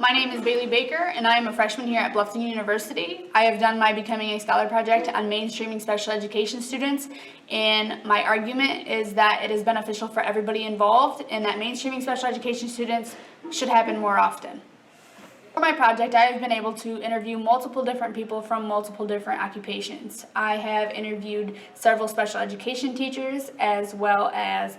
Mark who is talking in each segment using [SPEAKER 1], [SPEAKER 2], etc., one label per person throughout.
[SPEAKER 1] My name is Bailey Baker, and I am a freshman here at Bluffton University. I have done my Becoming a Scholar project on mainstreaming special education students, and my argument is that it is beneficial for everybody involved and that mainstreaming special education students should happen more often. For my project, I have been able to interview multiple different people from multiple different occupations. I have interviewed several special education teachers as well as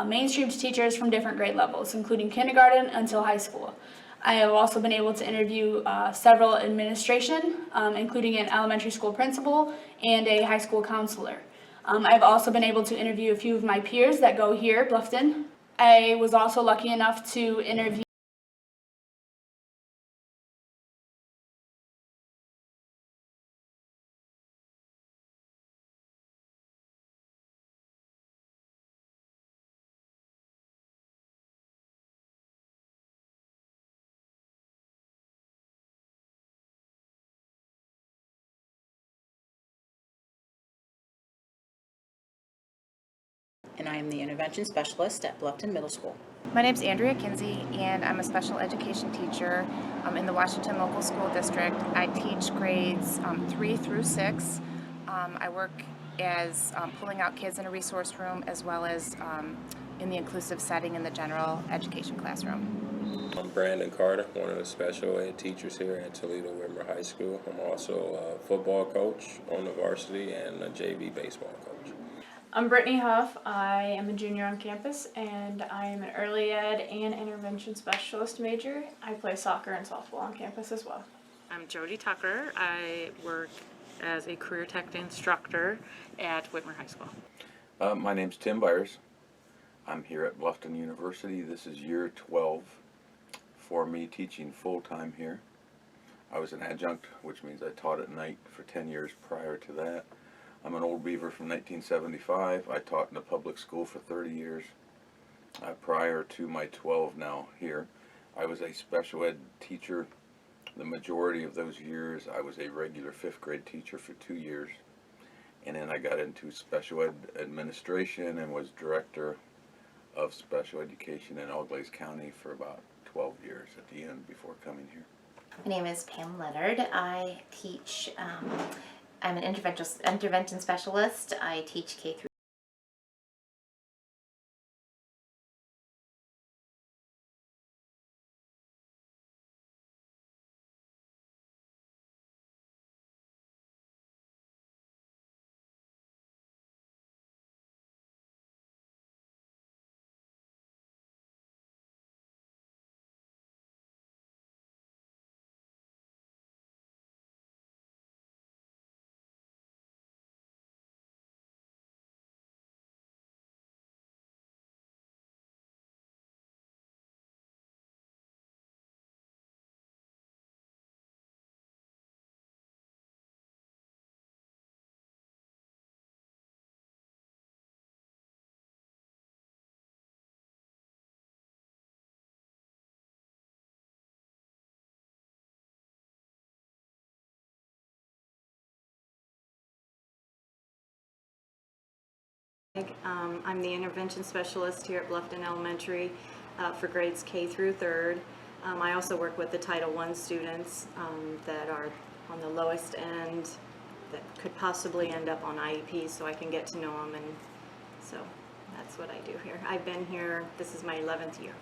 [SPEAKER 1] mainstream teachers from different grade levels, including kindergarten until high school. I have also been able to interview several administration, including an elementary school principal and a high school counselor. I've also been able to interview a few of my peers that go here, Bluffton. I was also lucky enough to interview
[SPEAKER 2] and I am the intervention specialist at Bluffton Middle School.
[SPEAKER 3] My name is Andrea Kinsey, and I'm a special education teacher in the Washington Local School District. I teach grades 3 through 6. I work as pulling out kids in a resource room as well as in the inclusive setting in the general education classroom.
[SPEAKER 4] I'm Brandon Carter, one of the special ed teachers here at Toledo Whitmer High School. I'm also a football coach on the varsity and a JV baseball coach.
[SPEAKER 5] I'm Brittany Huff. I am a junior on campus, and I am an early ed and intervention specialist major. I play soccer and softball on campus as well.
[SPEAKER 6] I'm Jody Tucker. I work as a career tech instructor at Whitmer High School.
[SPEAKER 7] My name's Tim Byers. I'm here at Bluffton University. This is year 12 for me teaching full-time here. I was an adjunct, which means I taught at night for 10 years prior to that. I'm an old beaver from 1975. I taught in a public school for 30 years. Prior to my 12 now here, I was a special ed teacher. The majority of those years, I was a regular 5th grade teacher for 2 years. And then I got into special ed administration and was director of special education in Auglaize County for about 12 years at the end before coming here.
[SPEAKER 8] My name is Pam Leonard. I teach, I'm an intervention specialist. I teach K through
[SPEAKER 6] I'm the intervention specialist here at Bluffton Elementary for grades K through 3rd. I also work with the Title I students that are on the lowest end that could possibly end up on IEPs, so I can get to know them, and so that's what I do here. I've been here, this is my 11th year.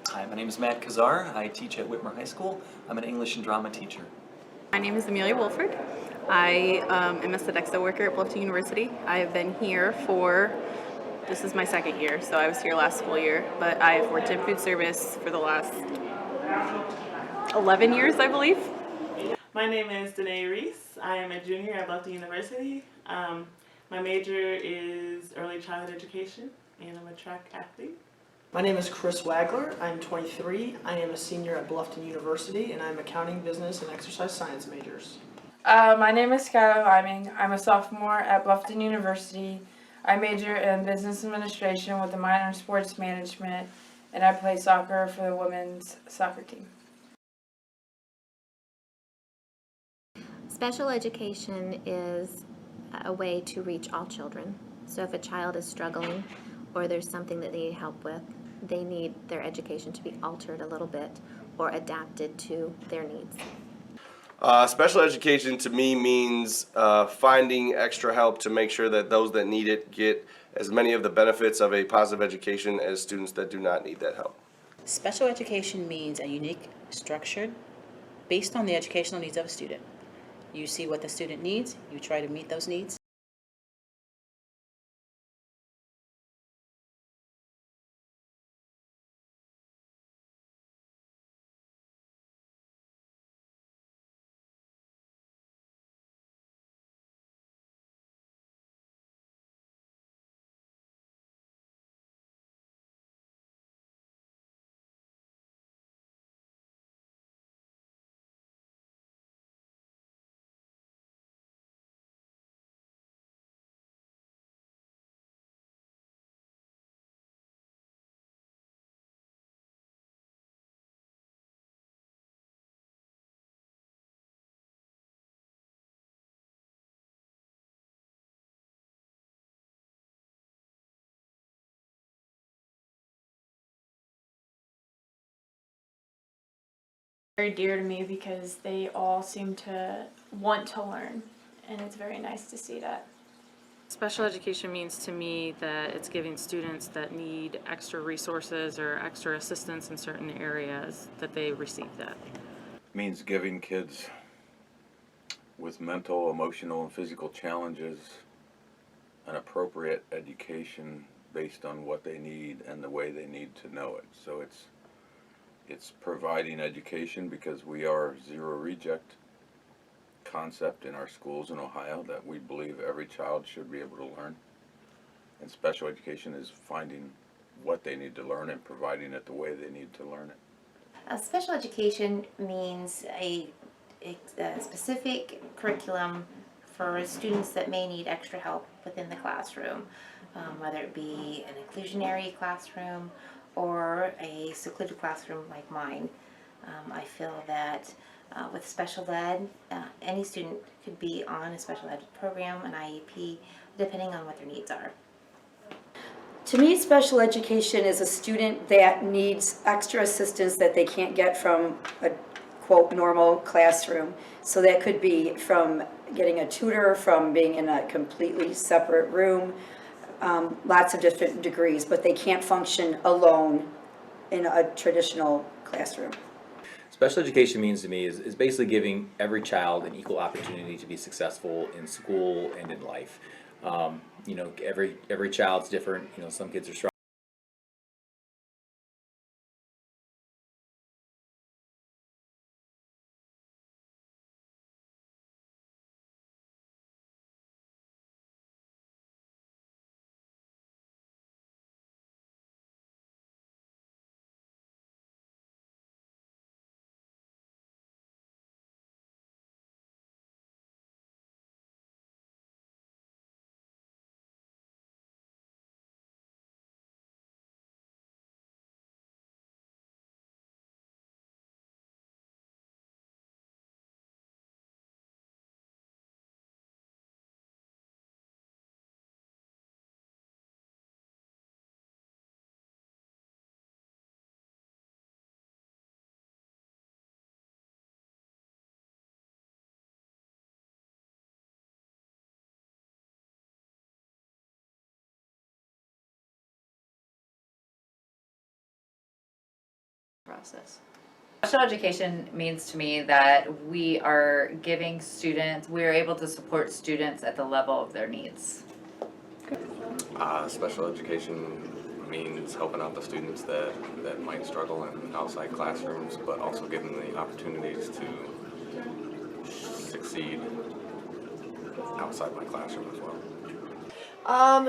[SPEAKER 9] Hi, my name is Matt Kazar. I teach at Whitmer High School. I'm an English and drama teacher.
[SPEAKER 10] My name is Amelia Wolford. I am a Sodexo worker at Bluffton University. I have been here this is my 2nd year, so I was here last school year, but I've worked in food service for the last 11 years, I believe.
[SPEAKER 11] My name is Danae Reese. I am a junior at Bluffton University. My major is early childhood education, and I'm a track athlete.
[SPEAKER 12] My name is Chris Wagler. I'm 23. I am a senior at Bluffton University, and I'm accounting, business, and exercise science majors.
[SPEAKER 5] My name is Skylar Liming. I'm a sophomore at Bluffton University. I major in business administration with a minor in sports management, and I play soccer for the women's soccer team.
[SPEAKER 13] Special education is a way to reach all children. So if a child is struggling or there's something that they need help with, they need their education to be altered a little bit, or adapted to their needs.
[SPEAKER 14] Special education to me means finding extra help to make sure that those that need it get as many of the benefits of a positive education as students that do not need that help.
[SPEAKER 2] Special education means a unique structure based on the educational needs of a student. You see what the student needs, you try to meet those needs.
[SPEAKER 15] Very dear to me because they all seem to want to learn, and it's very nice to see that.
[SPEAKER 16] Special education means to me that it's giving students that need extra resources or extra assistance in certain areas that they receive that.
[SPEAKER 7] It means giving kids with mental, emotional, and physical challenges an appropriate education based on what they need and the way they need to know it. So it's providing education because we are zero reject concept in our schools in Ohio that we believe every child should be able to learn. And special education is finding what they need to learn and providing it the way they need to learn it.
[SPEAKER 8] Special education means a specific curriculum for students that may need extra help within the classroom, whether it be an inclusionary classroom or a secluded classroom like mine. I feel that with special ed, any student could be on a special ed program, an IEP, depending on what their needs are.
[SPEAKER 17] To me, special education is a student that needs extra assistance that they can't get from a quote normal classroom. So that could be from getting a tutor, from being in a completely separate room, lots of different degrees, but they can't function alone in a traditional classroom.
[SPEAKER 18] Special education means to me is basically giving every child an equal opportunity to be successful in school and in life. You know, every child's different. You know, some kids are strong.
[SPEAKER 19] Process. Special education means to me that we are giving students, we are able to support students at the level of their needs.
[SPEAKER 20] Special education means helping out the students that might struggle in outside classrooms, but also giving them the opportunities to succeed outside my classroom as well.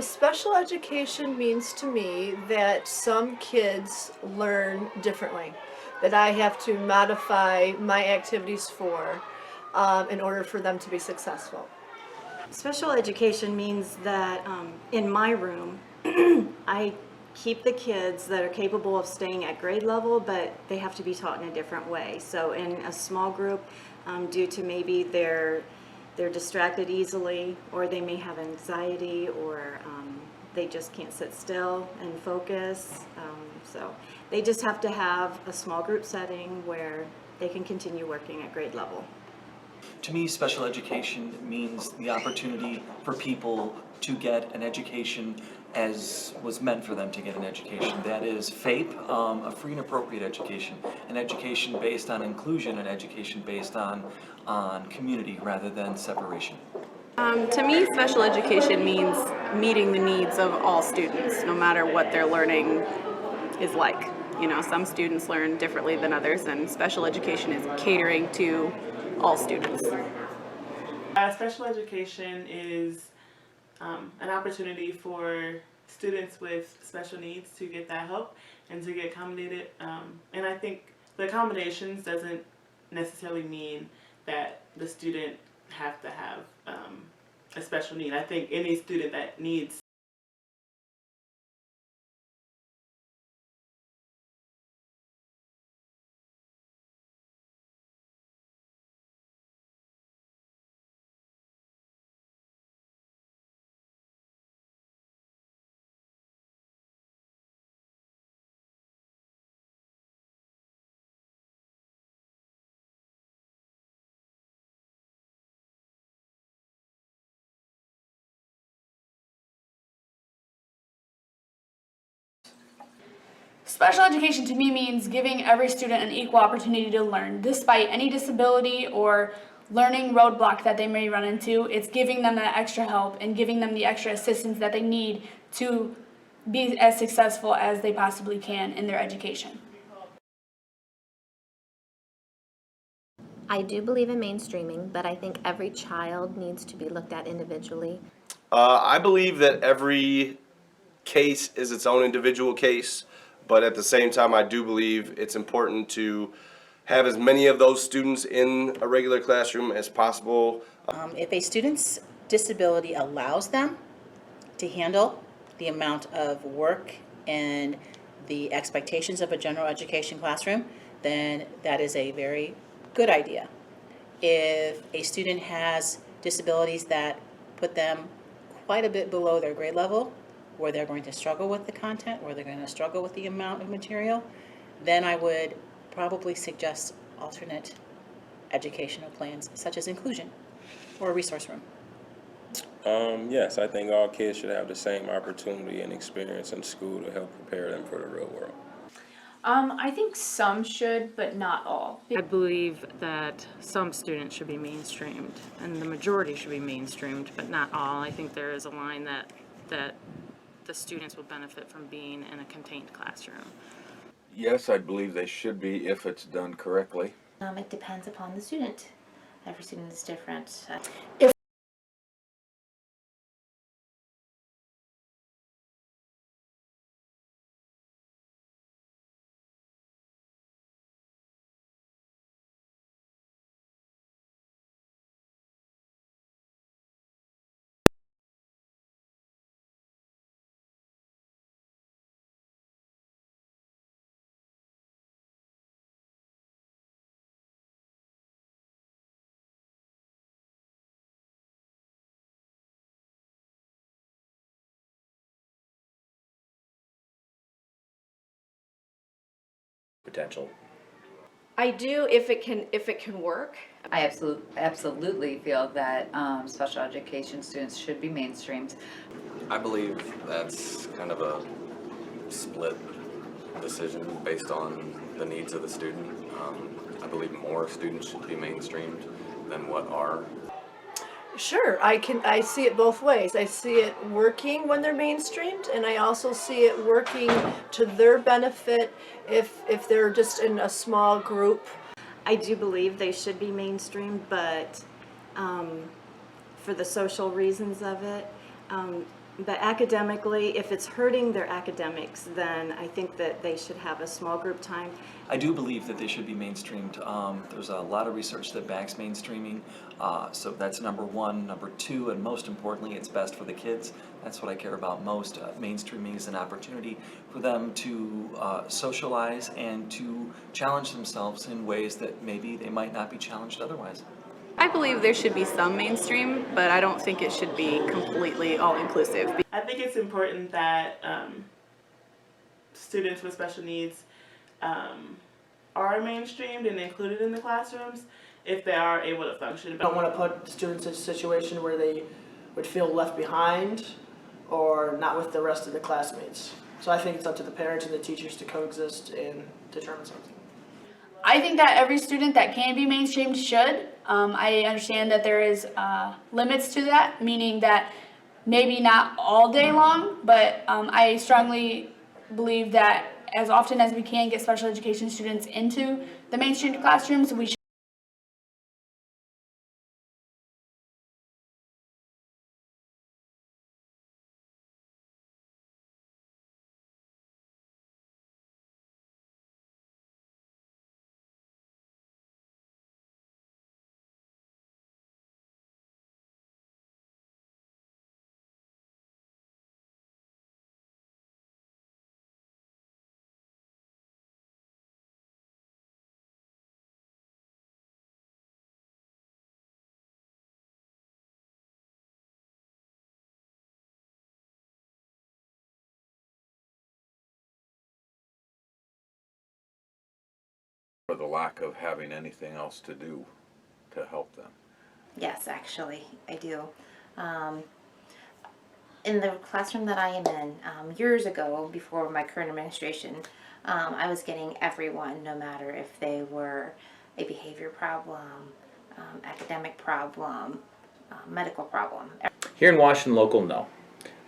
[SPEAKER 21] Special education means to me that some kids learn differently, that I have to modify my activities for in order for them to be successful.
[SPEAKER 6] Special education means that in my room, I keep the kids that are capable of staying at grade level, but they have to be taught in a different way. So in a small group, due to maybe they're distracted easily, or they may have anxiety, or they just can't sit still and focus. So They just have to have a small group setting where they can continue working at grade level.
[SPEAKER 9] To me, special education means the opportunity for people to get an education as was meant for them to get an education. That is FAPE, a free and appropriate education, an education based on inclusion, an education based on community rather than separation.
[SPEAKER 10] To me, special education means meeting the needs of all students, no matter what their learning is like. You know, some students learn differently than others, and special education is catering to all students.
[SPEAKER 11] Special education is an opportunity for students with special needs to get that help and to get accommodated. And I think the accommodations doesn't necessarily mean that the student have to have a special need. I think any student that needs
[SPEAKER 1] Special education to me means giving every student an equal opportunity to learn, despite any disability or learning roadblock that they may run into. It's giving them that extra help and giving them the extra assistance that they need to be as successful as they possibly can in their education.
[SPEAKER 13] I do believe in mainstreaming, but I think every child needs to be looked at individually.
[SPEAKER 14] I believe that every case is its own individual case, but at the same time, I do believe it's important to have as many of those students in a regular classroom as possible.
[SPEAKER 2] If a student's disability allows them to handle the amount of work and the expectations of a general education classroom, then that is a very good idea. If a student has disabilities that put them quite a bit below their grade level, where they're going to struggle with the content, where they're going to struggle with the amount of material, then I would probably suggest alternate educational plans, such as inclusion or a resource room.
[SPEAKER 4] Yes, I think all kids should have the same opportunity and experience in school to help prepare them for the real world.
[SPEAKER 15] I think some should, but not all.
[SPEAKER 16] I believe that some students should be mainstreamed, and the majority should be mainstreamed, but not all. I think there is a line that the students will benefit from being in a contained classroom.
[SPEAKER 7] Yes, I believe they should be if it's done correctly.
[SPEAKER 8] It depends upon the student. Every student is different.
[SPEAKER 18] Potential.
[SPEAKER 22] I do if it can work.
[SPEAKER 19] I absolutely feel that special education students should be mainstreamed.
[SPEAKER 20] I believe that's kind of a split decision based on the needs of the student. I believe more students should be mainstreamed than what are.
[SPEAKER 21] Sure, I see it both ways. I see it working when they're mainstreamed, and I also see it working to their benefit if they're just in a small group.
[SPEAKER 6] I do believe they should be mainstreamed, but for the social reasons of it. But academically, if it's hurting their academics, then I think that they should have a small group time.
[SPEAKER 9] I do believe that they should be mainstreamed. There's a lot of research that backs mainstreaming, so that's number one. Number two, and most importantly, it's best for the kids. That's what I care about most. Mainstreaming is an opportunity for them to socialize and to challenge themselves in ways that maybe they might not be challenged otherwise.
[SPEAKER 10] I believe there should be some mainstream, but I don't think it should be completely all-inclusive.
[SPEAKER 11] I think it's important that students with special needs are mainstreamed and included in the classrooms if they are able to function.
[SPEAKER 3] I don't want to put students in a situation where they would feel left behind or not with the rest of the classmates. So I think it's up to the parents and the teachers to coexist and determine something.
[SPEAKER 1] I think that every student that can be mainstreamed should. I understand that there is limits to that, meaning that maybe not all day long, but I strongly believe that as often as we can get special education students into the mainstreamed classrooms, we should.
[SPEAKER 7] For the lack of having anything else to do to help them.
[SPEAKER 8] Yes, actually, I do. In the classroom that I am in, years ago, before my current administration, I was getting everyone, no matter if they were a behavior problem, academic problem, medical problem.
[SPEAKER 18] Here in Washington local, no.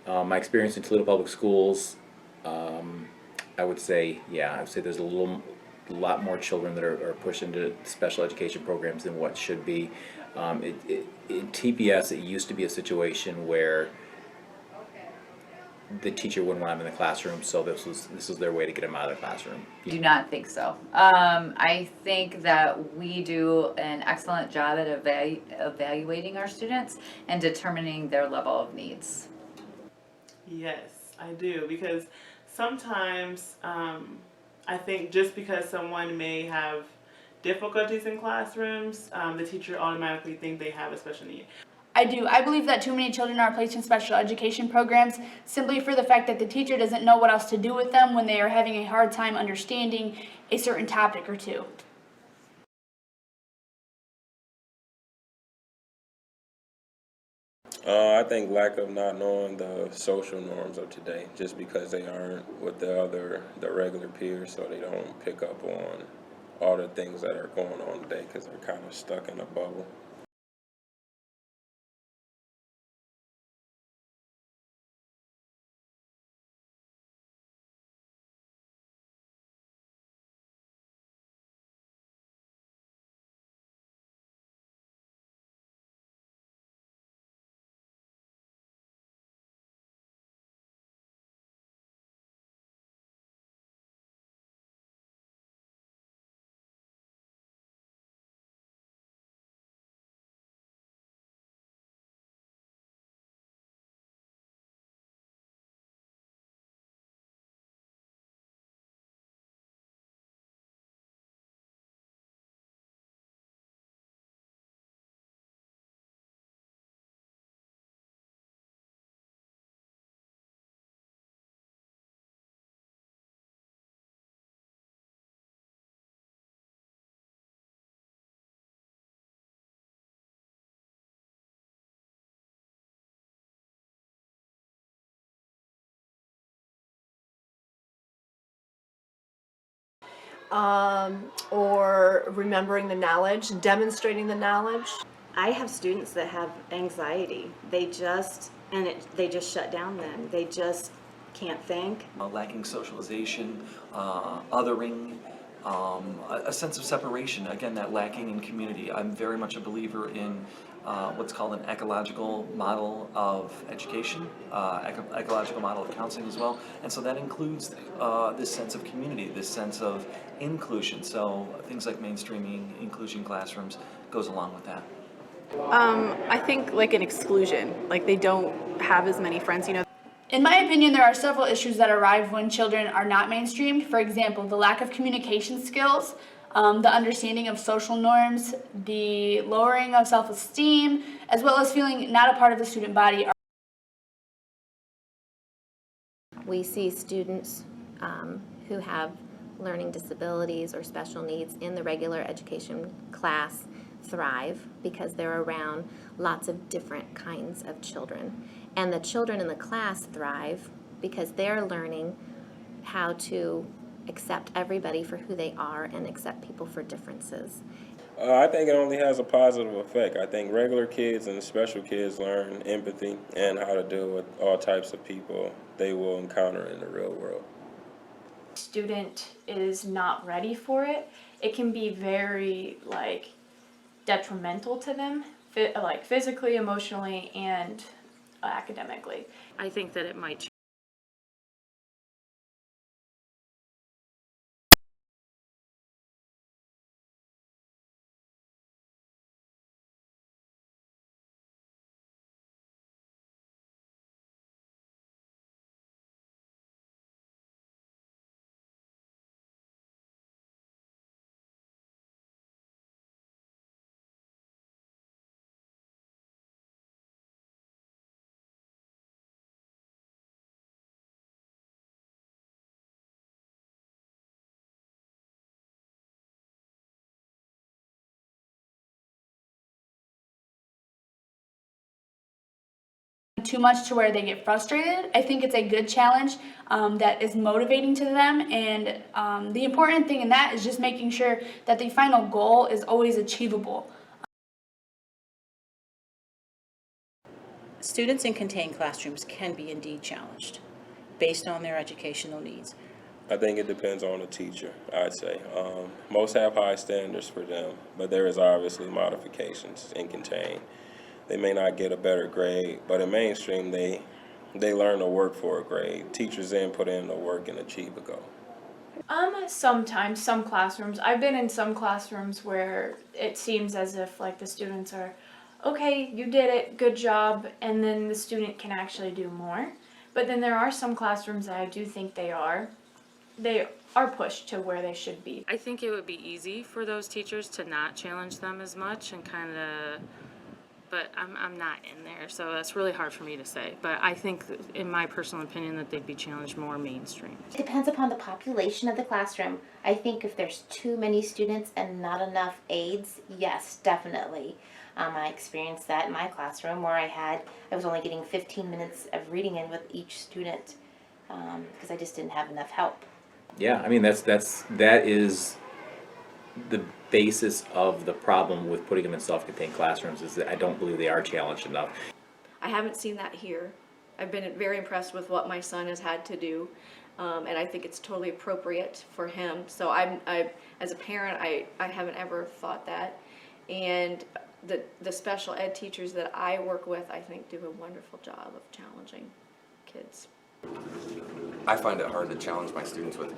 [SPEAKER 18] My experience in Toledo Public Schools, I would say there's a lot more children that are pushed into special education programs than what should be. In TPS, it used to be a situation where the teacher wouldn't want them in the classroom, so this was their way to get them out of the classroom.
[SPEAKER 19] Do not think so. I think that we do an excellent job at evaluating our students and determining their level of needs.
[SPEAKER 11] Yes, I do, because sometimes I think just because someone may have difficulties in classrooms, the teacher automatically think they have a special need.
[SPEAKER 1] I do. I believe that too many children are placed in special education programs simply for the fact that the teacher doesn't know what else to do with them when they are having a hard time understanding a certain topic or two.
[SPEAKER 4] I think lack of not knowing the social norms of today, just because they aren't with the regular peers, so they don't pick up on all the things that are going on today because they're kind of stuck in a bubble.
[SPEAKER 21] Or remembering the knowledge, demonstrating the knowledge.
[SPEAKER 6] I have students that have anxiety. They just shut down then. They just can't think.
[SPEAKER 9] Lacking socialization, othering, a sense of separation, again, that lacking in community. I'm very much a believer in what's called an ecological model of education, ecological model of counseling as well, and so that includes this sense of community, this sense of inclusion. So things like mainstreaming, inclusion classrooms goes along with that.
[SPEAKER 10] I think like an exclusion, like they don't have as many friends, you know.
[SPEAKER 1] In my opinion, there are several issues that arise when children are not mainstreamed. For example, the lack of communication skills, the understanding of social norms, the lowering of self-esteem, as well as feeling not a part of the student body.
[SPEAKER 13] We see students who have learning disabilities or special needs in the regular education class thrive because they're around lots of different kinds of children. And the children in the class thrive because they're learning how to accept everybody for who they are and accept people for differences.
[SPEAKER 4] I think it only has a positive effect. I think regular kids and special kids learn empathy and how to deal with all types of people they will encounter in the real world.
[SPEAKER 15] Student is not ready for it, it can be very detrimental to them, physically, emotionally, and academically.
[SPEAKER 16] I think that it might
[SPEAKER 1] Too much to where they get frustrated. I think it's a good challenge that is motivating to them, and the important thing in that is just making sure that the final goal is always achievable.
[SPEAKER 2] Students in contained classrooms can be indeed challenged based on their educational needs.
[SPEAKER 4] I think it depends on the teacher, I'd say. Most have high standards for them, but there is obviously modifications in contained. They may not get a better grade, but in mainstream, they learn to work for a grade. Teachers then put in the work and achieve a goal.
[SPEAKER 15] Sometimes, some classrooms. I've been in some classrooms where it seems as if the students are, okay, you did it, good job, and then the student can actually do more. But then there are some classrooms that I do think they are pushed to where they should be.
[SPEAKER 16] I think it would be easy for those teachers to not challenge them as much and but I'm not in there, so that's really hard for me to say. But I think, in my personal opinion, that they'd be challenged more mainstream.
[SPEAKER 8] It depends upon the population of the classroom. I think if there's too many students and not enough aides, yes, definitely. I experienced that in my classroom where I was only getting 15 minutes of reading in with each student because I just didn't have enough help.
[SPEAKER 18] Yeah, I mean that is the basis of the problem with putting them in self-contained classrooms, is that I don't believe they are challenged enough.
[SPEAKER 5] I haven't seen that here. I've been very impressed with what my son has had to do, and I think it's totally appropriate for him. So as a parent, I haven't ever thought that. And the special ed teachers that I work with, I think, do a wonderful job of challenging kids.
[SPEAKER 20] I find it hard to challenge my students with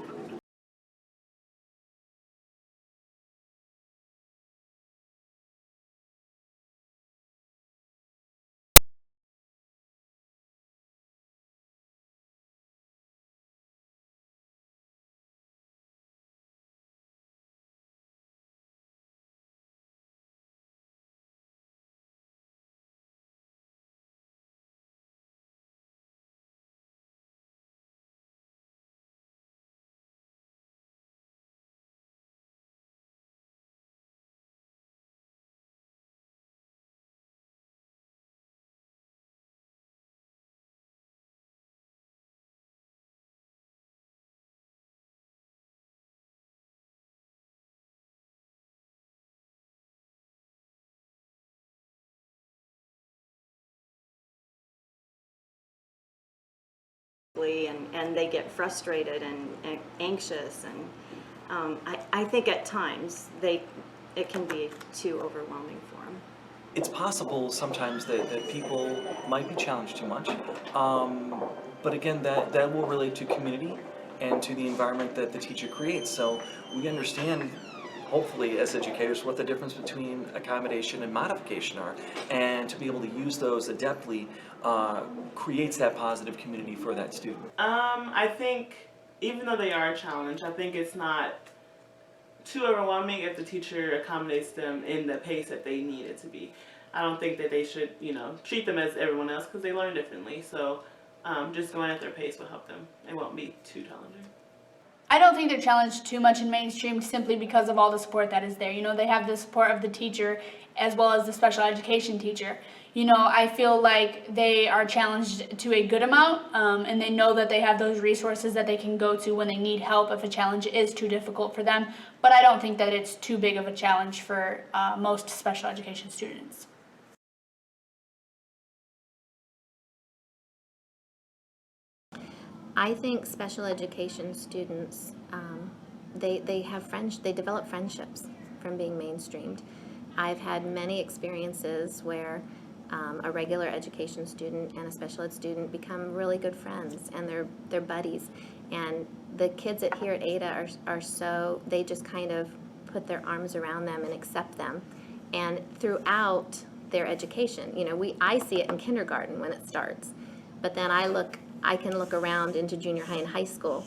[SPEAKER 6] and they get frustrated and anxious, and I think at times it can be too overwhelming for them.
[SPEAKER 9] It's possible sometimes that people might be challenged too much, but again, that will relate to community and to the environment that the teacher creates. So we understand, hopefully, as educators, what the difference between accommodation and modification are, and to be able to use those adeptly creates that positive community for that student.
[SPEAKER 11] I think even though they are a challenge, I think it's not too overwhelming if the teacher accommodates them in the pace that they need it to be. I don't think that they should, treat them as everyone else because they learn differently. So just going at their pace will help them. It won't be too challenging.
[SPEAKER 1] I don't think they're challenged too much in mainstream simply because of all the support that is there. You know, they have the support of the teacher as well as the special education teacher. You know, I feel like they are challenged to a good amount, and they know that they have those resources that they can go to when they need help if a challenge is too difficult for them. But I don't think that it's too big of a challenge for most special education students.
[SPEAKER 13] I think special education students, they develop friendships from being mainstreamed. I've had many experiences where a regular education student and a special ed student become really good friends, and they're buddies. And the kids here at Ada are so, they just kind of put their arms around them and accept them. And throughout their education, you know, I see it in kindergarten when it starts, but then I can look around into junior high and high school.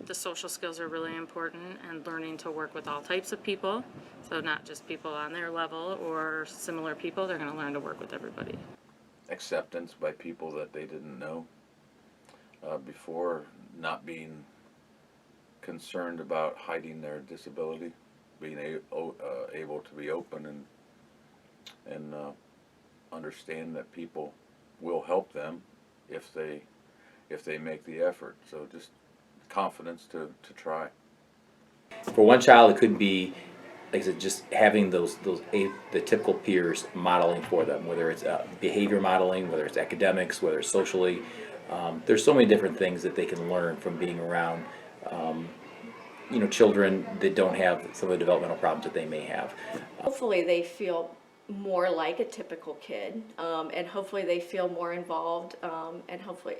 [SPEAKER 16] The social skills are really important, and learning to work with all types of people. So not just people on their level or similar people, they're going to learn to work with everybody.
[SPEAKER 7] Acceptance by people that they didn't know before, not being concerned about hiding their disability, being able to be open and understand that people will help them if they make the effort. So just confidence to try.
[SPEAKER 18] For one child, it could be, like I said, just having the typical peers modeling for them, whether it's behavior modeling, whether it's academics, whether it's socially. There's so many different things that they can learn from being around, you know, children that don't have some of the developmental problems that they may have.
[SPEAKER 5] Hopefully they feel more like a typical kid, and hopefully they feel more involved, and hopefully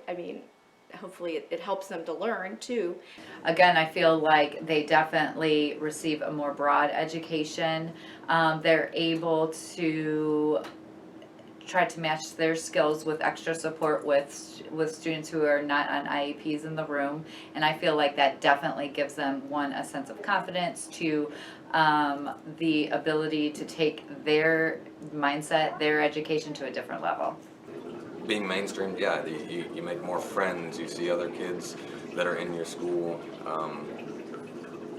[SPEAKER 5] it helps them to learn too.
[SPEAKER 19] Again, I feel like they definitely receive a more broad education. They're able to try to match their skills with extra support with students who are not on IEPs in the room, and I feel like that definitely gives them, one, a sense of confidence, two, the ability to take their mindset, their education to a different level.
[SPEAKER 20] Being mainstreamed, yeah, you make more friends, you see other kids that are in your school,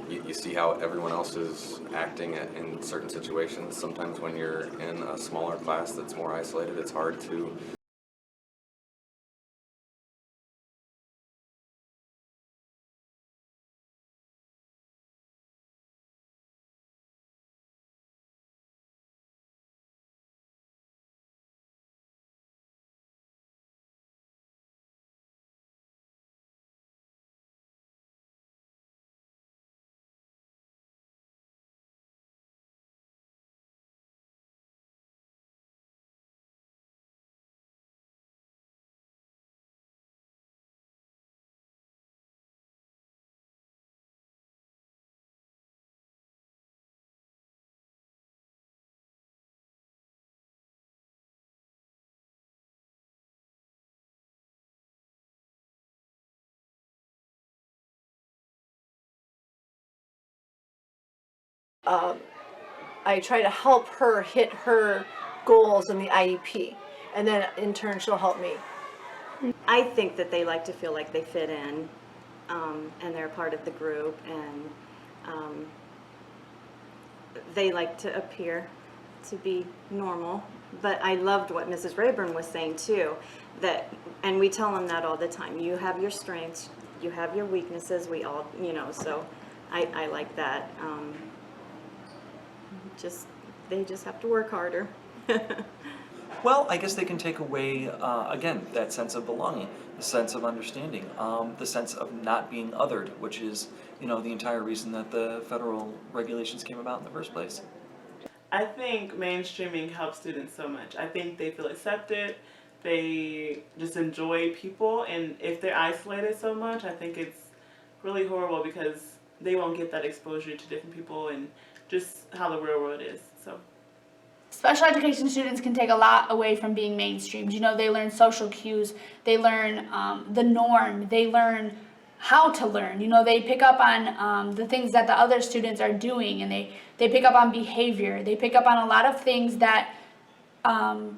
[SPEAKER 20] you see how everyone else is acting in certain situations. Sometimes when you're in a smaller class that's more isolated, it's hard to
[SPEAKER 21] I try to help her hit her goals in the IEP, and then in turn she'll help me.
[SPEAKER 6] I think that they like to feel like they fit in, and they're part of the group, and they like to appear to be normal. But I loved what Mrs. Rayburn was saying too, that, and we tell them that all the time. You have your strengths, you have your weaknesses. We all, so I like that. They just have to work harder.
[SPEAKER 9] Well, I guess they can take away, again, that sense of belonging, the sense of understanding, the sense of not being othered, which is, the entire reason that the federal regulations came about in the first place.
[SPEAKER 11] I think mainstreaming helps students so much. I think they feel accepted, they just enjoy people, and if they're isolated so much, I think it's really horrible because they won't get that exposure to different people and just how the real world is. So.
[SPEAKER 1] Special education students can take a lot away from being mainstreamed. They learn social cues, they learn the norm, they learn how to learn. They pick up on the things that the other students are doing, and they pick up on behavior. They pick up on a lot of things that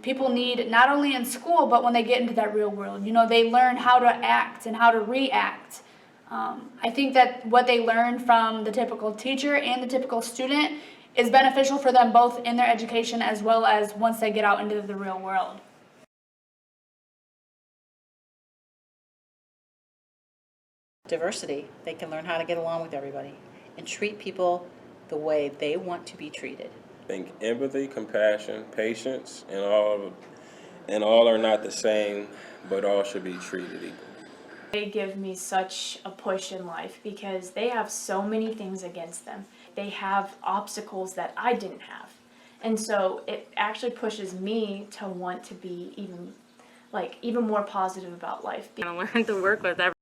[SPEAKER 1] people need not only in school, but when they get into that real world. They learn how to act and how to react. I think that what they learn from the typical teacher and the typical student is beneficial for them both in their education as well as once they get out into the real world.
[SPEAKER 2] Diversity, they can learn how to get along with everybody and treat people the way they want to be treated.
[SPEAKER 4] I think empathy, compassion, patience, and all are not the same, but all should be treated equal.
[SPEAKER 15] They give me such a push in life because they have so many things against them. They have obstacles that I didn't have. And so it actually pushes me to want to be even more positive about life.
[SPEAKER 16] I learn to work with everyone.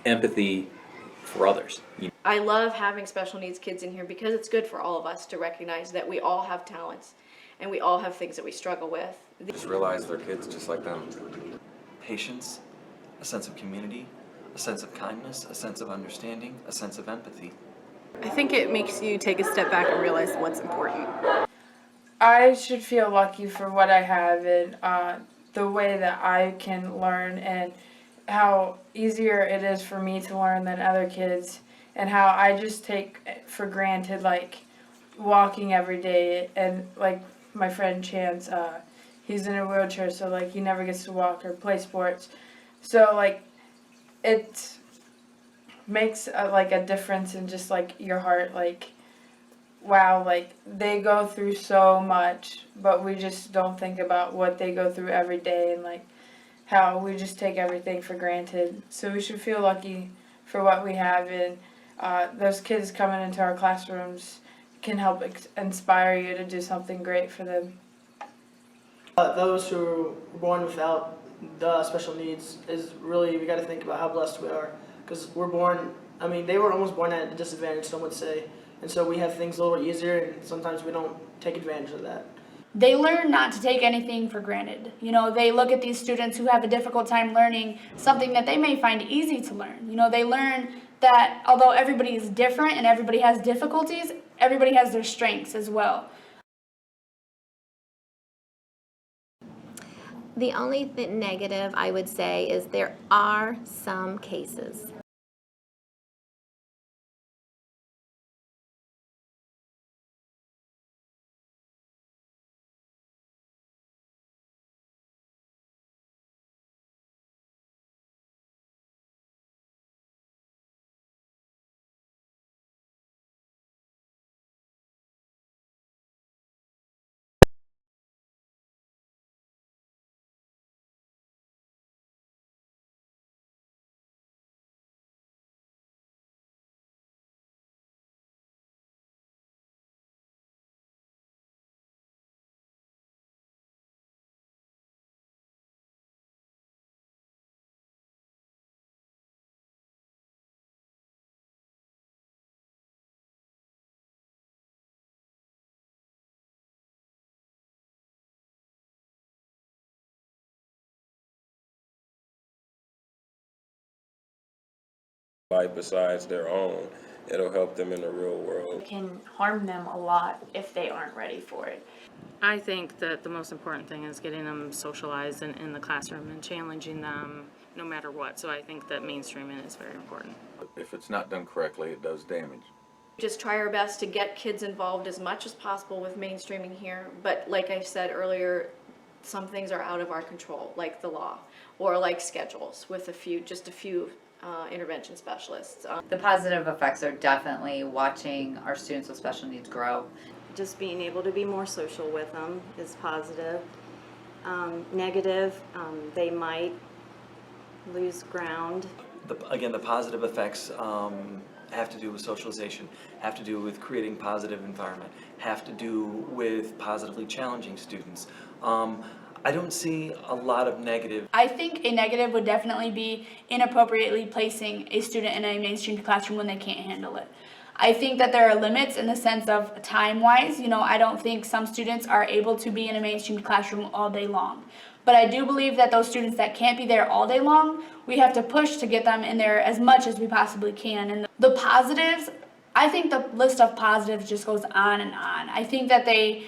[SPEAKER 18] Empathy for others.
[SPEAKER 5] I love having special needs kids in here because it's good for all of us to recognize that we all have talents and we all have things that we struggle with.
[SPEAKER 20] Just realize they're kids just like them.
[SPEAKER 9] Patience, a sense of community, a sense of kindness, a sense of understanding, a sense of empathy.
[SPEAKER 10] I think it makes you take a step back and realize what's important.
[SPEAKER 15] I should feel lucky for what I have and the way that I can learn and how easier it is for me to learn than other kids, and how I just take for granted walking every day. And my friend Chance, he's in a wheelchair, so he never gets to walk or play sports. So it makes a difference in just your heart. Wow, they go through so much, but we just don't think about what they go through every day and how we just take everything for granted. So we should feel lucky for what we have, and those kids coming into our classrooms can help inspire you to do something great for them.
[SPEAKER 3] Those who were born without the special needs is really, we got to think about how blessed we are, because we're born, they were almost born at a disadvantage, some would say, and so we have things a little easier, and sometimes we don't take advantage of that.
[SPEAKER 1] They learn not to take anything for granted. They look at these students who have a difficult time learning something that they may find easy to learn. They learn that although everybody is different and everybody has difficulties, everybody has their strengths as well.
[SPEAKER 13] The only negative I would say is there are some cases
[SPEAKER 4] life besides their own. It'll help them in the real world.
[SPEAKER 15] It can harm them a lot if they aren't ready for it.
[SPEAKER 16] I think that the most important thing is getting them socialized in the classroom and challenging them no matter what. So I think that mainstreaming is very important.
[SPEAKER 7] If it's not done correctly, it does damage.
[SPEAKER 5] Just try our best to get kids involved as much as possible with mainstreaming here, but like I said earlier, some things are out of our control, like the law, or like schedules with just a few intervention specialists.
[SPEAKER 19] The positive effects are definitely watching our students with special needs grow.
[SPEAKER 6] Just being able to be more social with them is positive. Negative, they might lose ground.
[SPEAKER 9] Again, the positive effects have to do with socialization, have to do with creating positive environment, have to do with positively challenging students. I don't see a lot of negative.
[SPEAKER 1] I think a negative would definitely be inappropriately placing a student in a mainstream classroom when they can't handle it. I think that there are limits in the sense of time-wise. I don't think some students are able to be in a mainstream classroom all day long. But I do believe that those students that can't be there all day long, we have to push to get them in there as much as we possibly can. And the positives, I think the list of positives just goes on and on. I think that they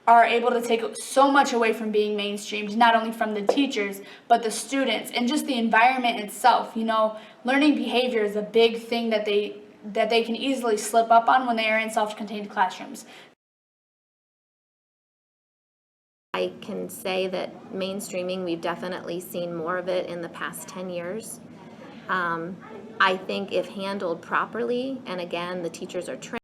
[SPEAKER 1] are able to take so much away from being mainstreamed, not only from the teachers, but the students and just the environment itself. Learning behavior is a big thing that they can easily slip up on when they are in self-contained classrooms.
[SPEAKER 13] I can say that mainstreaming, we've definitely seen more of it in the past 10 years. I think if handled properly, and again, the teachers are trained,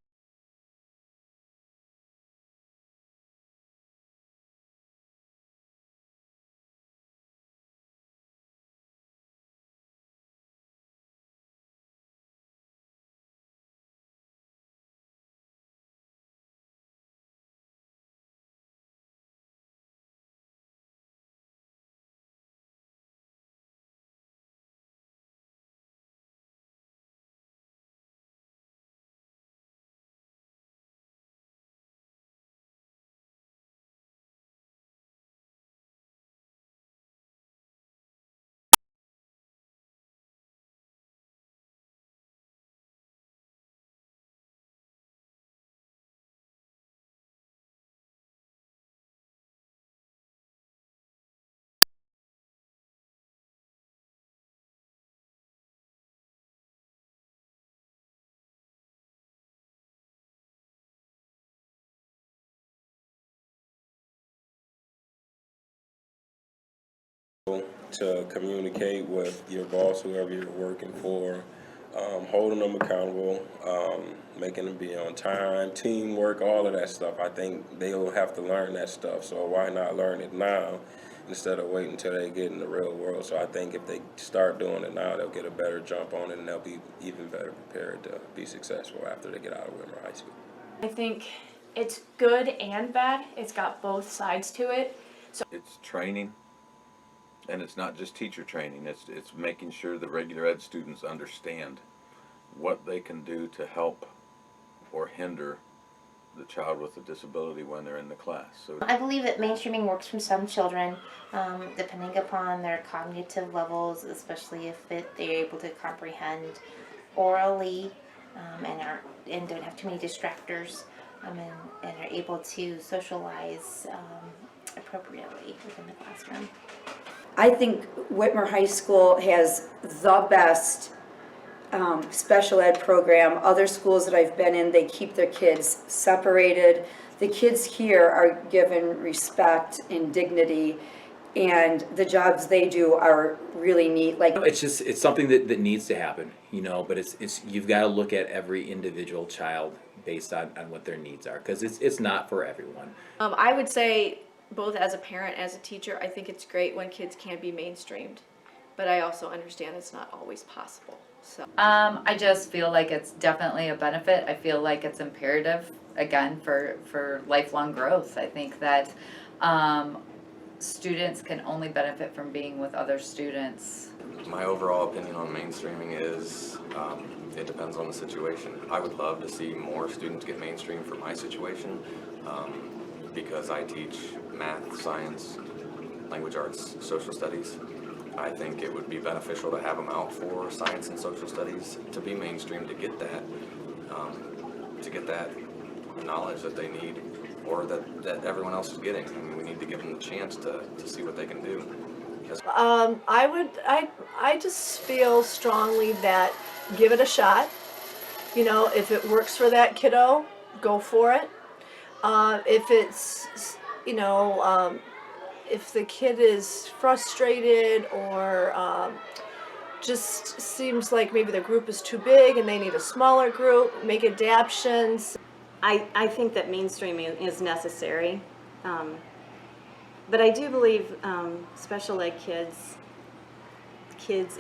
[SPEAKER 4] To communicate with your boss, whoever you're working for, holding them accountable, making them be on time, teamwork, all of that stuff. I think they'll have to learn that stuff, so why not learn it now instead of waiting until they get in the real world? So I think if they start doing it now, they'll get a better jump on it, and they'll be even better prepared to be successful after they get out of Whitmer High School.
[SPEAKER 15] I think it's good and bad. It's got both sides to it. So
[SPEAKER 7] It's training. And it's not just teacher training, it's making sure the regular ed students understand what they can do to help or hinder the child with a disability when they're in the class. So
[SPEAKER 8] I believe that mainstreaming works for some children, depending upon their cognitive levels, especially if they're able to comprehend orally and don't have too many distractors, and are able to socialize appropriately within the classroom.
[SPEAKER 12] I think Whitmer High School has the best special ed program. Other schools that I've been in, they keep their kids separated. The kids here are given respect and dignity, and the jobs they do are really neat.
[SPEAKER 18] It's something that needs to happen, but it's you've got to look at every individual child based on what their needs are, because it's not for everyone.
[SPEAKER 5] I would say, both as a parent, as a teacher, I think it's great when kids can be mainstreamed, but I also understand it's not always possible. So
[SPEAKER 19] I just feel like it's definitely a benefit. I feel like it's imperative, again, for lifelong growth. I think that students can only benefit from being with other students.
[SPEAKER 20] My overall opinion on mainstreaming is it depends on the situation. I would love to see more students get mainstreamed for my situation. Because I teach math, science, language arts, social studies. I think it would be beneficial to have them out for science and social studies to be mainstream, to get that knowledge that they need, or that everyone else is getting. I mean, we need to give them the chance to see what they can do.
[SPEAKER 21] I just feel strongly that give it a shot. You know, if it works for that kiddo, go for it. If it's, you know, if the kid is frustrated or just seems like maybe the group is too big and they need a smaller group, make adaptions.
[SPEAKER 6] I think that mainstreaming is necessary. But I do believe special ed kids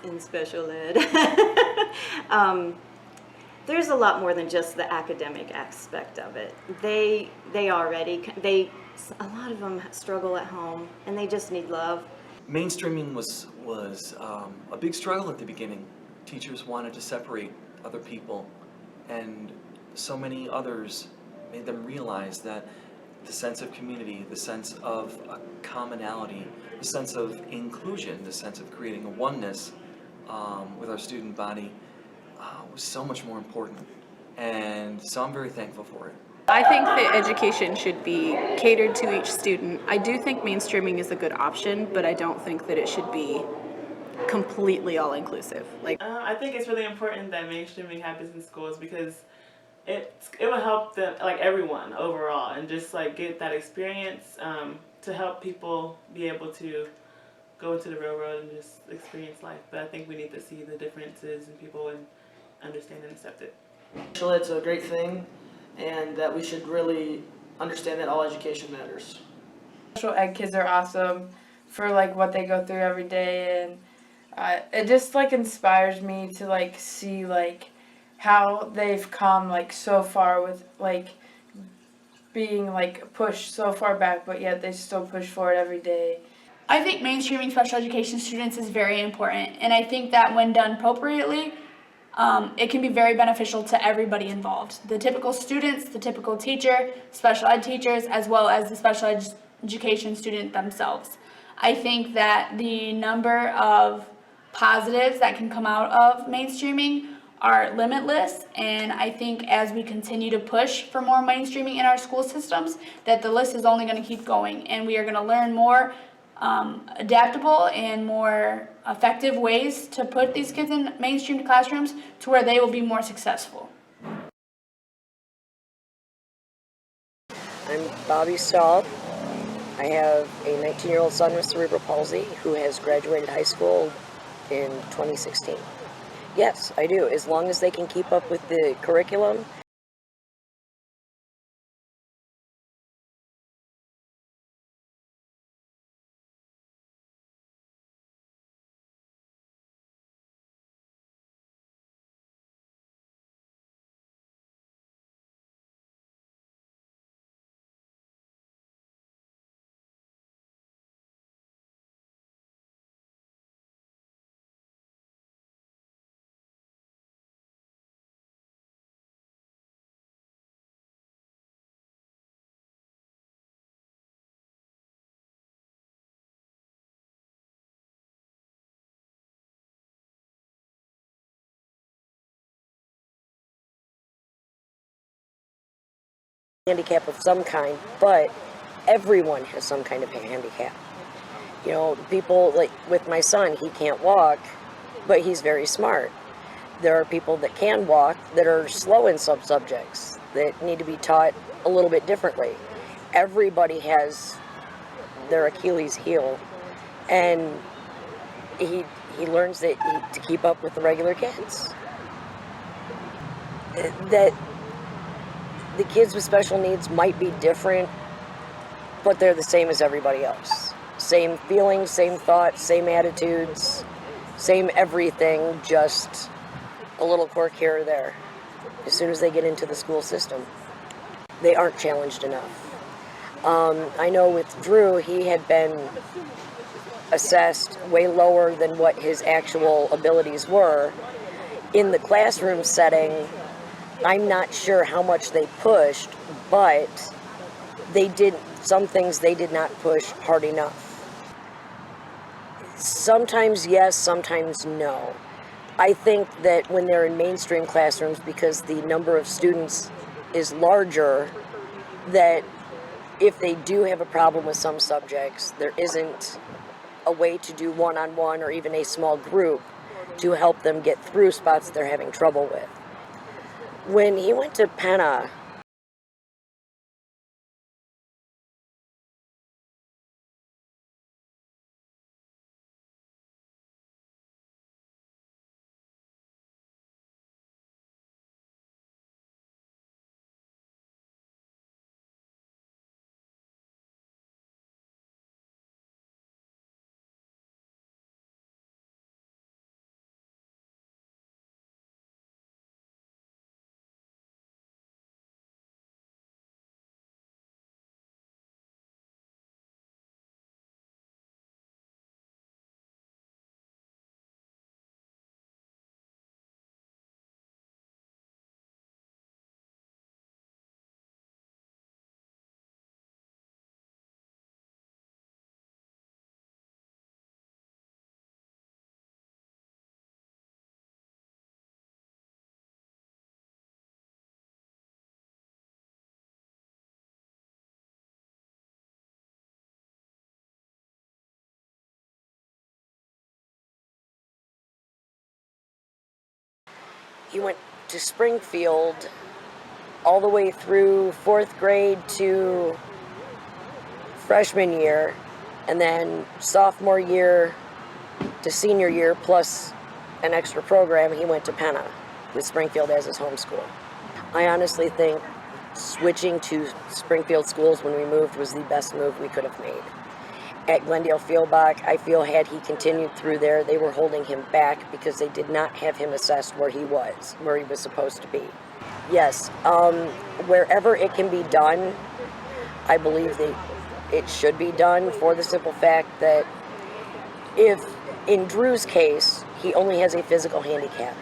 [SPEAKER 6] in special ed, there's a lot more than just the academic aspect of it. A lot of them struggle at home and they just need love.
[SPEAKER 9] Mainstreaming was a big struggle at the beginning. Teachers wanted to separate other people, and so many others made them realize that the sense of community, the sense of a commonality, the sense of inclusion, the sense of creating a oneness with our student body was so much more important. And so I'm very thankful for it.
[SPEAKER 10] I think that education should be catered to each student. I do think mainstreaming is a good option, but I don't think that it should be completely all-inclusive.
[SPEAKER 11] I think it's really important that mainstreaming happens in schools because it will help them, like everyone overall, and just like get that experience to help people be able to go into the real world and just experience life. But I think we need to see the differences in people and understand and accept it.
[SPEAKER 3] Special ed's a great thing, and that we should really understand that all education matters.
[SPEAKER 1] Special ed kids are awesome for like what they go through every day, and it just like inspires me to like see like how they've come like so far with like being like pushed so far back, but yet they still push forward every day. I think mainstreaming special education students is very important, and I think that when done appropriately, it can be very beneficial to everybody involved. The typical students, the typical teacher, special ed teachers, as well as the special education student themselves. I think that the number of positives that can come out of mainstreaming are limitless, and I think as we continue to push for more mainstreaming in our school systems, that the list is only going to keep going, and we are going to learn more adaptable and more effective ways to put these kids in mainstream classrooms to where they will be more successful.
[SPEAKER 14] I'm Bobby Stahl. I have a 19-year-old son with cerebral palsy who has graduated high school in 2016. Yes, I do, as long as they can keep up with the curriculum. Handicap of some kind, but everyone has some kind of handicap. You know, people like with my son, he can't walk, but he's very smart. There are people that can walk that are slow in some subjects that need to be taught a little bit differently. Everybody has their Achilles heel, and he learns that to keep up with the regular kids. That the kids with special needs might be different, but they're the same as everybody else. Same feelings, same thoughts, same attitudes, same everything, just a little quirk here or there. As soon as they get into the school system, they aren't challenged enough. I know with Drew, he had been assessed way lower than what his actual abilities were. In the classroom setting, I'm not sure how much they pushed, but some things they did not push hard enough. Sometimes yes, sometimes no. I think that when they're in mainstream classrooms, because the number of students is larger, that if they do have a problem with some subjects, there isn't a way to do one-on-one or even a small group to help them get through spots they're having trouble with. When he went to Penna, he went to Springfield all the way through 4th grade to freshman year, and then sophomore year to senior year, plus an extra program, he went to Penna with Springfield as his home school. I honestly think switching to Springfield schools when we moved was the best move we could have made. At Glendale Fieldbach, I feel had he continued through there, they were holding him back because they did not have him assessed where he was supposed to be. Yes, wherever it can be done, I believe that it should be done, for the simple fact that if, in Drew's case, he only has a physical handicap,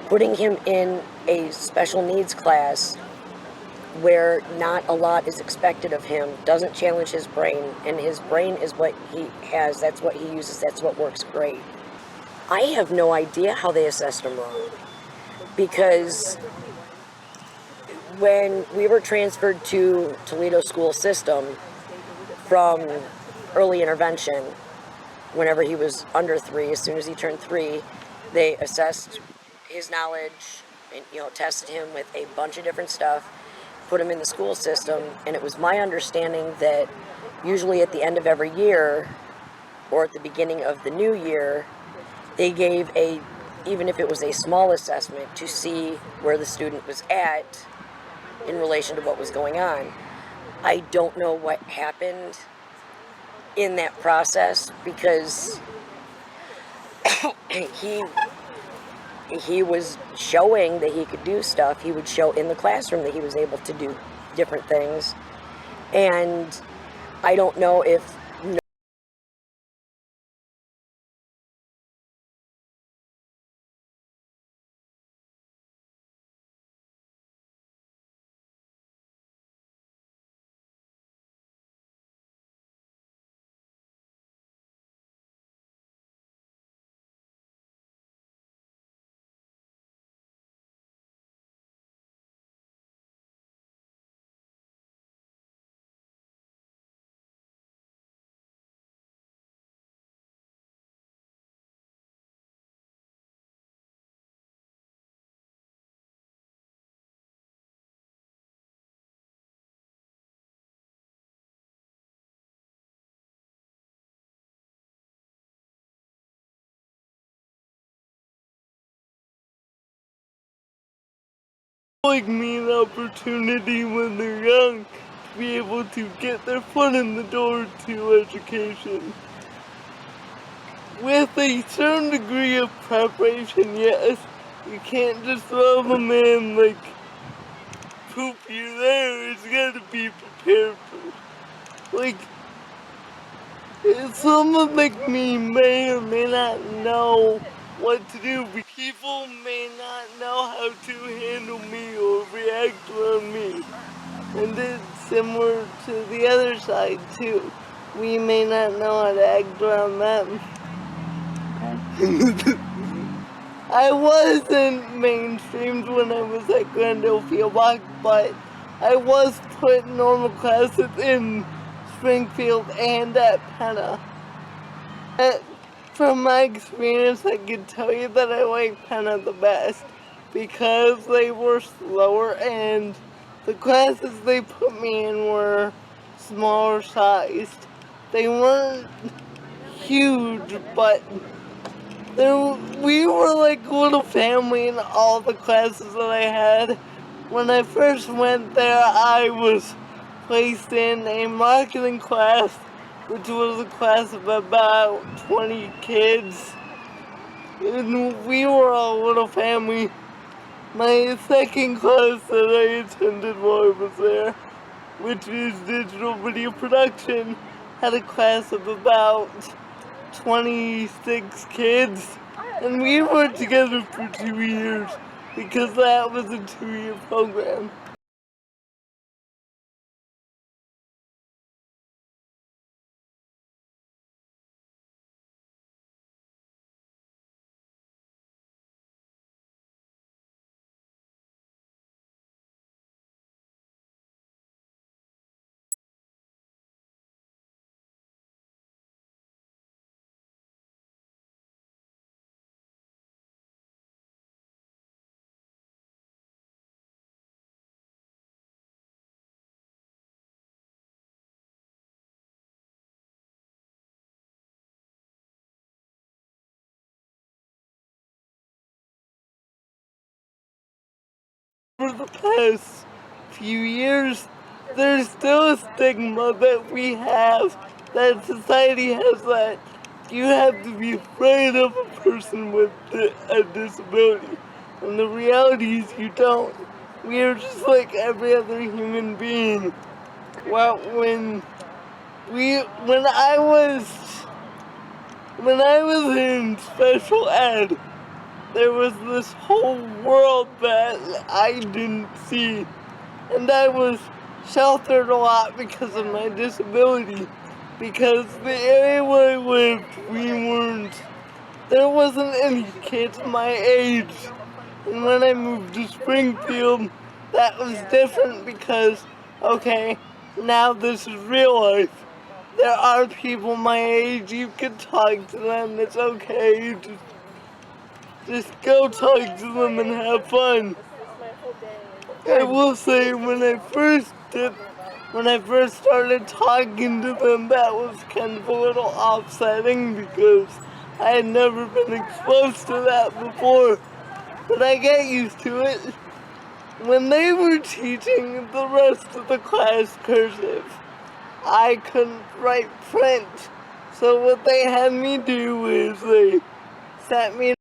[SPEAKER 14] putting him in a special needs class where not a lot is expected of him doesn't challenge his brain, and his brain is what he has, that's what he uses, that's what works great. I have no idea how they assessed him wrong, because when we were transferred to Toledo school system from early intervention, whenever he was under 3, as soon as he turned 3, they assessed his knowledge and, tested him with a bunch of different stuff, put him in the school system, and it was my understanding that usually at the end of every year or at the beginning of the new year, they gave even if it was a small assessment, to see where the student was at in relation to what was going on. I don't know what happened in that process, because he was showing that he could do stuff. He would show in the classroom that he was able to do different things. And I don't know if
[SPEAKER 17] like me an opportunity when they're young to be able to get their foot in the door to education. With a certain degree of preparation, yes. You can't just throw them in like, poop, you're there, it's gotta be prepared for. Like, someone like me may or may not know what to do, but people may not know how to handle me or react around me. And it's similar to the other side too. We may not know how to act around them. I wasn't mainstreamed when I was at Glendale Fieldbach, but I was put in normal classes in Springfield and at Penna. From my experience, I can tell you that I like Penna the best because they were slower and the classes they put me in were smaller sized. They weren't huge, but we were like a little family in all the classes that I had. When I first went there, I was placed in a marketing class, which was a class of about 20 kids. And we were a little family. My second class that I attended while I was there, which is digital video production, had a class of about 26 kids. And we were together for 2 years because that was a 2-year program. For the past few years, there's still a stigma that we have, that society has, that you have to be afraid of a person with a disability. And the reality is you don't. We are just like every other human being. Well, when I was in special ed, there was this whole world that I didn't see, and I was sheltered a lot because of my disability, because the area where I lived, there wasn't any kids my age, and when I moved to Springfield, that was different because, okay, now this is real life. There are people my age, you can talk to them, it's okay, just go talk to them and have fun. I will say when I first started talking to them, that was kind of a little offsetting because I had never been exposed to that before, but I get used to it. When they were teaching the rest of the class cursive, I couldn't write print, so what they had me do is they sat me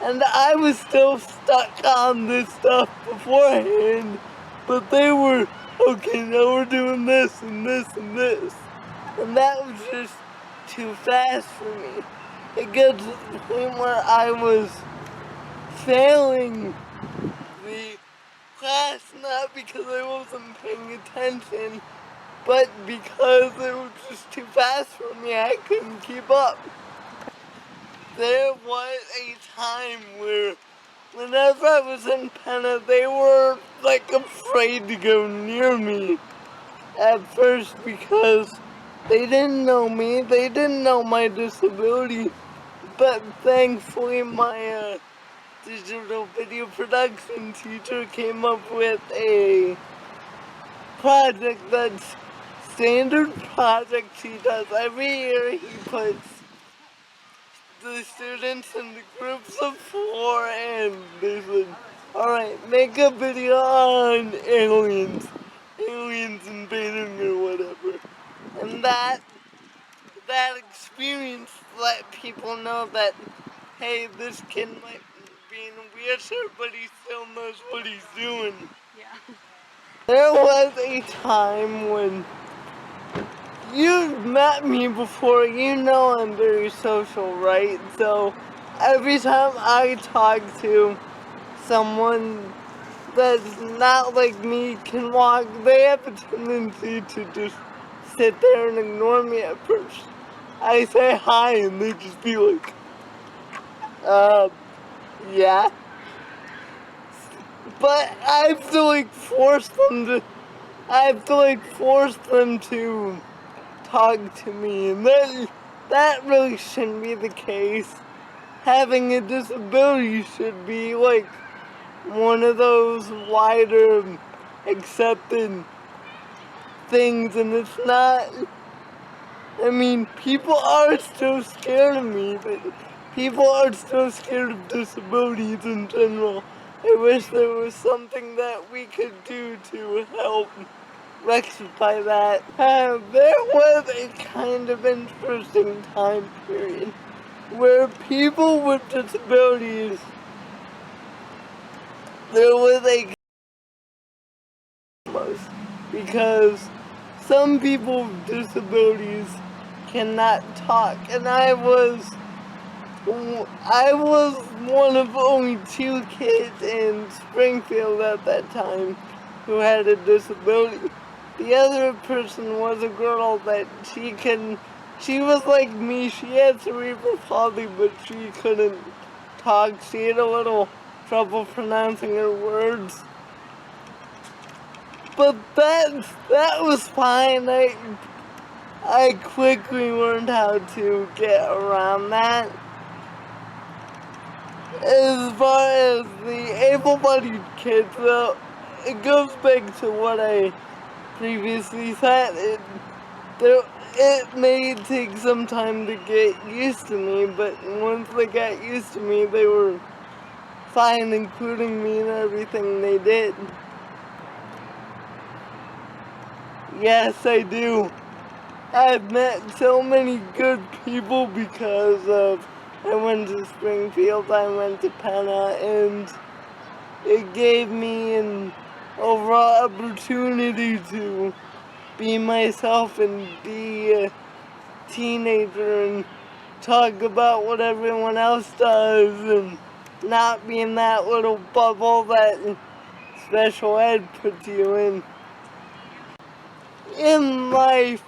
[SPEAKER 17] and I was still stuck on this stuff beforehand, but they were, okay, now we're doing this and this and this, and that was just too fast for me. It got to the point where I was failing the class, not because I wasn't paying attention, but because it was just too fast for me. I couldn't keep up. there was a time where whenever I was in Penna, they were like afraid to go near me at first because they didn't know me, they didn't know my disability, but thankfully my digital video production teacher came up with a project that's standard project he does every year. He puts the students in the groups of 4 and they said, alright, make a video on aliens invading or whatever. And that experience let people know that, hey, this kid might be in a wheelchair, but he still knows what he's doing.
[SPEAKER 16] Yeah.
[SPEAKER 17] There was a time when you've met me before, you know I'm very social, right? So every time I talk to someone that's not like me, can walk, they have a tendency to just sit there and ignore me at first. I say hi and they just be like, yeah. But I have to force them to talk to me, and that really shouldn't be the case. Having a disability should be one of those wider accepted things, and it's not. I mean, people are still scared of me, but people are still scared of disabilities in general. I wish there was something that we could do to help rectify that. There was a kind of interesting time period where people with disabilities, there was a because some people with disabilities cannot talk, and I was one of only 2 kids in Springfield at that time who had a disability. The other person was a girl that she was like me, she had cerebral palsy, but she couldn't talk. She had a little trouble pronouncing her words. But that was fine. I quickly learned how to get around that. As far as the able-bodied kids, though, it goes back to what I previously said. It may take some time to get used to me, but once they got used to me, they were fine, including me in everything they did. Yes, I do. I've met so many good people because of I went to Springfield, I went to Penna, and it gave me an overall opportunity to be myself and be a teenager and talk about what everyone else does and not be in that little bubble that special ed puts you in. In life,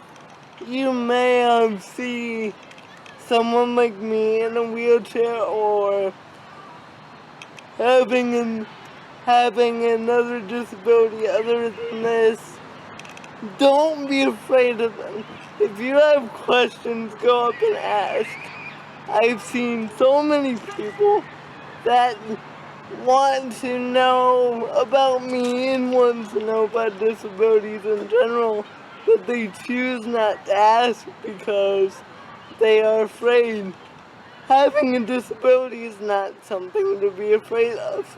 [SPEAKER 17] you may see someone like me in a wheelchair or having another disability other than this. Don't be afraid of them. If you have questions, go up and ask. I've seen so many people that want to know about me and want to know about disabilities in general, but they choose not to ask because they are afraid. Having a disability is not something to be afraid of.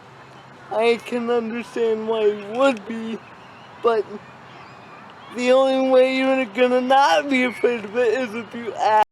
[SPEAKER 17] I can understand why you would be, but the only way you're gonna not be afraid of it is if you ask.